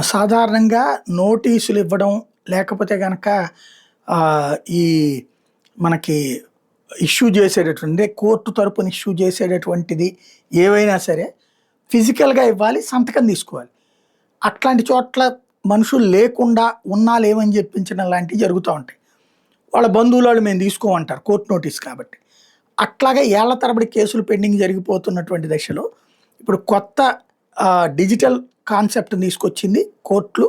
సాధారణంగా నోటీసులు ఇవ్వడం, లేకపోతే గనక ఈ మనకి ఇష్యూ చేసేటటువంటి కోర్టు తరపున ఇష్యూ చేసేటటువంటిది ఏవైనా సరే ఫిజికల్‌గా ఇవ్వాలి, సంతకం తీసుకోవాలి. అట్లాంటి చోట్ల మనుషులు లేకుండా ఉన్నా లేవని చెప్పించడం లాంటివి జరుగుతా ఉంటాయి. వాళ్ళ బంధువులోళ్ళు మేము తీసుకోమంటారు కోర్టు నోటీస్ కాబట్టి. అట్లాగే ఏళ్ల తరబడి కేసులు పెండింగ్ జరిగిపోతున్నటువంటి దశలో ఇప్పుడు కొత్త డిజిటల్ కాన్సెప్ట్‌ని తీసుకొచ్చింది కోర్టులు.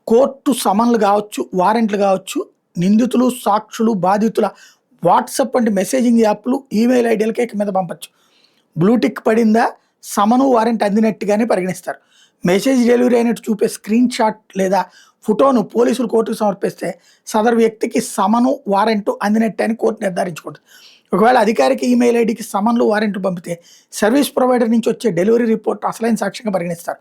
కోర్టు సమన్లు కావచ్చు, వారెంట్లు కావచ్చు, నిందితులు, సాక్షులు, బాధితుల వాట్సాప్ వంటి మెసేజింగ్ యాప్‌లు, ఈమెయిల్ ఐడీలకే ఇక మీద పంపొచ్చు. బ్లూ టిక్ పడిందా, సమను, వారెంట్ అందినట్టుగానే పరిగణిస్తారు. మెసేజ్ డెలివరీ అయినట్టు చూపే స్క్రీన్ షాట్ లేదా ఫోటోను పోలీసులు కోర్టుకు సమర్పిస్తే సదరు వ్యక్తికి సమను, వారెంటు అందినట్టే అని కోర్టు నిర్ధారించుకుంటుంది. ఒకవేళ అధికారిక ఈమెయిల్ ఐడికి సమన్లు, వారెంట్లు పంపితే సర్వీస్ ప్రొవైడర్ నుంచి వచ్చే డెలివరీ రిపోర్ట్ అసలైన సాక్ష్యంగా పరిగణిస్తారు.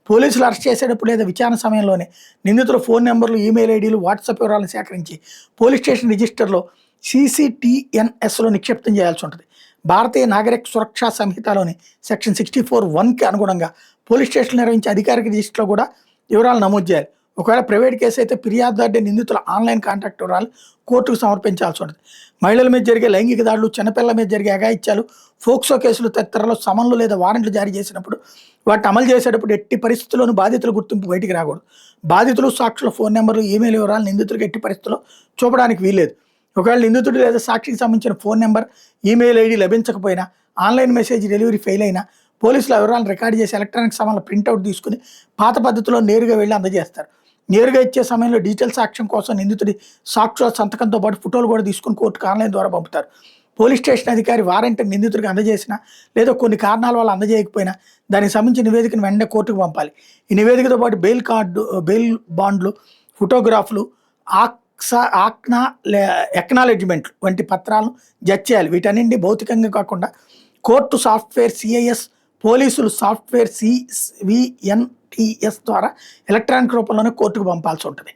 పోలీసులు అరెస్ట్ చేసేటప్పుడు లేదా విచారణ సమయంలోనే నిందితుల ఫోన్ నెంబర్లు, ఈమెయిల్ ఐడీలు, వాట్సాప్ వివరాలను సేకరించి పోలీస్ స్టేషన్ రిజిస్టర్లో CCTNSలో నిక్షిప్తం చేయాల్సి ఉంటుంది. భారతీయ నాగరిక సురక్షా సంహితలోని సెక్షన్ 64(1)కి అనుగుణంగా పోలీస్ స్టేషన్లు నిర్వహించే అధికారిక రిజిస్టర్లో కూడా వివరాలు నమోదు చేయాలి. ఒకవేళ ప్రైవేట్ కేసు అయితే ఫిర్యాదుదారుడి నిందితుల ఆన్లైన్ కాంటాక్ట్ వివరాలు కోర్టుకు సమర్పించాల్సి ఉంటుంది. మహిళల మీద జరిగే లైంగిక దాడులు, చిన్నపిల్లల మీద జరిగే అఘాయిత్యాలు, ఫోక్సో కేసులు తదితరలో సమన్లు లేదా వారెంట్లు జారీ చేసినప్పుడు వాటిని అమలు చేసేటప్పుడు ఎట్టి పరిస్థితుల్లోనూ బాధితుల గుర్తింపు బయటికి రాకూడదు. బాధితులు, సాక్షుల ఫోన్ నెంబర్లు, ఈమెయిల్ వివరాలు నిందితులకు ఎట్టి పరిస్థితుల్లో చూపడానికి వీల్లేదు. ఒకవేళ నిందితుడు లేదా సాక్షికి సంబంధించిన ఫోన్ నెంబర్, ఈమెయిల్ ఐడి లభించకపోయినా, ఆన్లైన్ మెసేజ్ డెలివరీ ఫెయిల్ అయినా పోలీసుల వివరాలను రికార్డు చేసి ఎలక్ట్రానిక్ సమన్ల ప్రింట్అవుట్ తీసుకుని పాత పద్ధతిలో నేరుగా వెళ్ళి అందజేస్తారు. నేరుగా ఇచ్చే సమయంలో డిజిటల్ సాక్ష్యం కోసం నిందితుడి సాక్షుల సంతకంతో పాటు ఫోటోలు కూడా తీసుకుని కోర్టుకు ఆన్లైన్ ద్వారా పంపుతారు. పోలీస్ స్టేషన్ అధికారి వారెంట్ నిందితుడికి అందజేసినా లేదా కొన్ని కారణాల వల్ల అందజేయకపోయినా దానికి సంబంధించిన నివేదికను వెంటనే కోర్టుకు పంపాలి. ఈ నివేదికతో పాటు బెయిల్ బాండ్లు, ఫోటోగ్రాఫ్లు, ఎక్నాలెడ్జ్మెంట్లు వంటి పత్రాలను జడ్జ్ చేయాలి. వీటన్నింటి భౌతికంగా కాకుండా కోర్టు సాఫ్ట్వేర్ CIS, పోలీసులు సాఫ్ట్వేర్ CVNTS ద్వారా ఎలక్ట్రానిక్ రూపంలోనే కోర్టుకు పంపాల్సి ఉంటుంది.